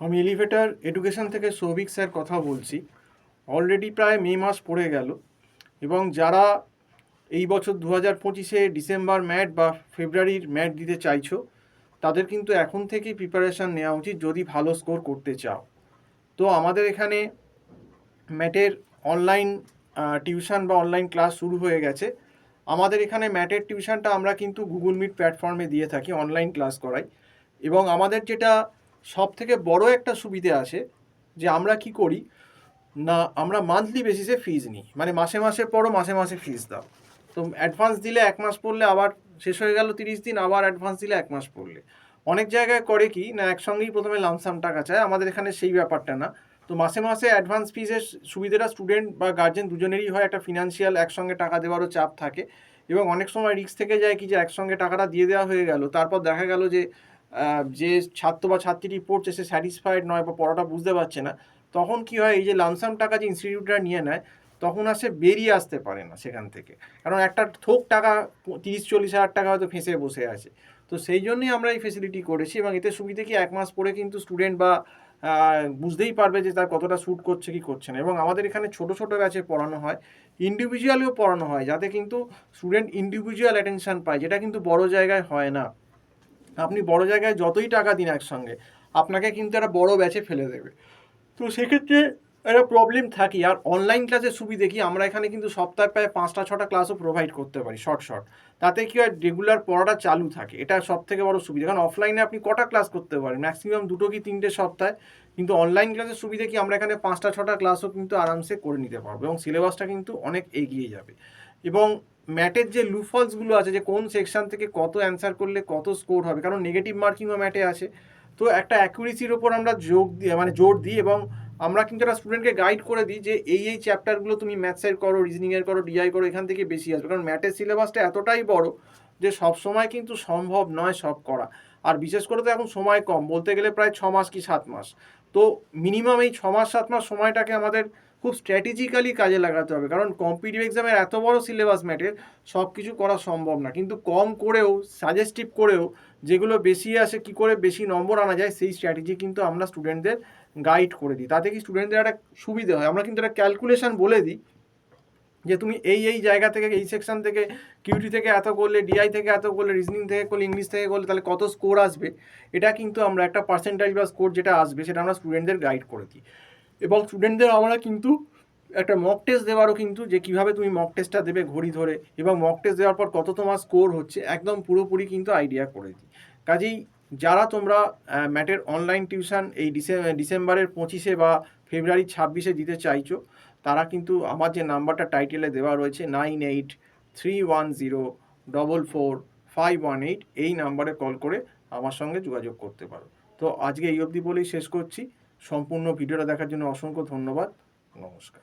আমি elevator education থেকে Souvik sir কথা বলছি। অলরেডি প্রায় মে মাস পড়ে গেল এবং যারা এই বছর 2025-এ ডিসেম্বর ম্যাট বা ফেব্রুয়ারির ম্যাট দিতে চাইছো তাদের কিন্তু এখন থেকেই প্রিপারেশান নেওয়া উচিত যদি ভালো স্কোর করতে চাও। তো আমাদের এখানে ম্যাটের অনলাইন টিউশন বা অনলাইন ক্লাস শুরু হয়ে গেছে। আমাদের এখানে ম্যাটের টিউশনটা আমরা কিন্তু গুগল মিট প্ল্যাটফর্মে দিয়ে থাকি, অনলাইন ক্লাস করাই। এবং আমাদের যেটা সব থেকে বড় একটা সুবিধে আছে যে আমরা কি করি না, আমরা মান্থলি বেসিসে ফিজ নিই, মানে মাসে মাসে পড়ো, মাসে মাসে ফিজ দাও। তো অ্যাডভান্স দিলে 1 মাস পড়লে আবার শেষ হয়ে গেল 30 দিন, আবার অ্যাডভান্স দিলে 1 মাস পড়লে। অনেক জায়গায় করে কি না, একসঙ্গেই প্রথমে লামসাম টাকা চায়, আমাদের এখানে সেই ব্যাপারটা না। তো মাসে মাসে অ্যাডভান্স ফিজের সুবিধাটা স্টুডেন্ট বা গার্জেন দুজনেরই হয়, একটা ফিনান্সিয়াল একসঙ্গে টাকা দেওয়ারও চাপ থাকে। এবং অনেক সময় রিস্ক থেকে যায় কি যে একসঙ্গে টাকাটা দিয়ে দেওয়া হয়ে গেল, তারপর দেখা গেল যে যে ছাত্র বা ছাত্রীটি পড়ছে সে স্যাটিসফাইড নয় বা পড়াটা বুঝতে পারছে না। তখন কি হয়, এই যে লামসাম টাকা যে ইনস্টিটিউটরা নিয়ে নেয়, তখন আর সে বেরিয়ে আসতে পারে না সেখান থেকে, কারণ একটা থোক টাকা 30-40 হাজার টাকা হয়তো ফেঁসে বসে আছে। তো সেই জন্যই আমরা এই ফেসিলিটি করেছি। এবং এতে সুবিধে কি, 1 মাস পরে কিন্তু স্টুডেন্ট বা বুঝতেই পারবে যে তার কতটা শ্যুট করছে কি করছে না। এবং আমাদের এখানে ছোট ছোট ব্যাচে পড়ানো হয়, ইন্ডিভিজুয়ালিও পড়ানো হয়, যাতে কিন্তু স্টুডেন্ট ইন্ডিভিজুয়াল অ্যাটেনশন পায়, যেটা কিন্তু বড় জায়গায় হয় না। আপনি বড় জায়গায় যতই টাকা দিন একসঙ্গে, আপনাকে কিন্তু একটা বড় ব্যাচে ফেলে দেবে। তো সেক্ষেত্রে একটা প্রবলেম থাকি। আর অনলাইন ক্লাসের সুবিধে কি, আমরা এখানে কিন্তু সপ্তাহে প্রায় 5টা-6টা ক্লাসও প্রোভাইড করতে পারি শর্ট শর্ট। তাতে কি হয়, রেগুলার পড়াটা চালু থাকে, এটা সব থেকে বড় সুবিধা। কারণ অফলাইনে আপনি কটা ক্লাস করতে পারেন, ম্যাক্সিমাম 2 কি 3টে সপ্তাহে। কিন্তু অনলাইন ক্লাসের সুবিধে কি, আমরা এখানে 5টা-6টা ক্লাসও কিন্তু আরামসে করে নিতে পারবো এবং সিলেবাসটা কিন্তু অনেক এগিয়ে যাবে। এবং ম্যাটের যে লুফলসগুলো আছে, যে কোন সেকশন থেকে কত অ্যান্সার করলে কত স্কোর হবে, কারণ নেগেটিভ মার্কিংও ম্যাটে আছে। তো একটা অ্যাকুরেসির ওপর আমরা জোর দিই এবং আমরা কিন্তু একটা স্টুডেন্টকে গাইড করে দিই যে এই চ্যাপ্টারগুলো তুমি ম্যাথসের করো, রিজনিংয়ের করো, ডিআই করো, এখান থেকে বেশি আসবে। কারণ ম্যাথের সিলেবাসটা এতটাই বড় যে সব সময় কিন্তু সম্ভব নয় সব করা। আর বিশেষ করে তো এখন সময় কম, বলতে গেলে প্রায় 6 মাস কি 7 মাস। তো মিনিমাম এই 6 মাস 7 মাস সময়টাকে আমাদের খুব স্ট্র্যাটেজিক্যালি কাজে লাগাতে হবে, কারণ কম্পিটিটিভ এক্সামের এত বড় সিলেবাস ম্যাটের সব কিছু করা সম্ভব না। কিন্তু কম করেও, সাজেস্টিভ করেও, যেগুলো বেশি আসে কি করে বেশি নম্বর আনা যায়, সেই স্ট্র্যাটেজি কিন্তু আমরা স্টুডেন্টদের গাইড করে দিই। তাতে কি স্টুডেন্টদের একটা সুবিধে হয়, আমরা কিন্তু একটা ক্যালকুলেশন বলে দিই যে তুমি এই জায়গা থেকে, এই সেকশন থেকে, কিউটি থেকে এত করলে, ডিআই থেকে এত করলে, রিজনিং থেকে করলে, ইংলিশ থেকে করলে তাহলে কত স্কোর আসবে। এটা কিন্তু আমরা একটা পার্সেন্টাইজ বা স্কোর যেটা আসবে সেটা আমরা স্টুডেন্টদের গাইড করে দিই। এবং স্টুডেন্টদের আমরা কিন্তু একটা মক টেস্ট দেওয়ারও কিন্তু, যে কীভাবে তুমি মক টেস্টটা দেবে ঘড়ি ধরে, এবং মক টেস্ট দেওয়ার পর কত তোমার স্কোর হচ্ছে, একদম পুরোপুরি কিন্তু আইডিয়া করে দিই। কাজেই যারা তোমরা ম্যাটের অনলাইন টিউশন এই ডিসেম্বরের 25-এ বা ফেব্রুয়ারির 26-এ দিতে চাইছো, তারা কিন্তু আমার যে নাম্বারটা টাইটেলে দেওয়া রয়েছে 9831044518, এই নাম্বারে কল করে আমার সঙ্গে যোগাযোগ করতে পারো। তো আজকে এই অবধি বলেই শেষ করছি। সম্পূর্ণ ভিডিওটা দেখার জন্য অসংখ্য ধন্যবাদ। নমস্কার।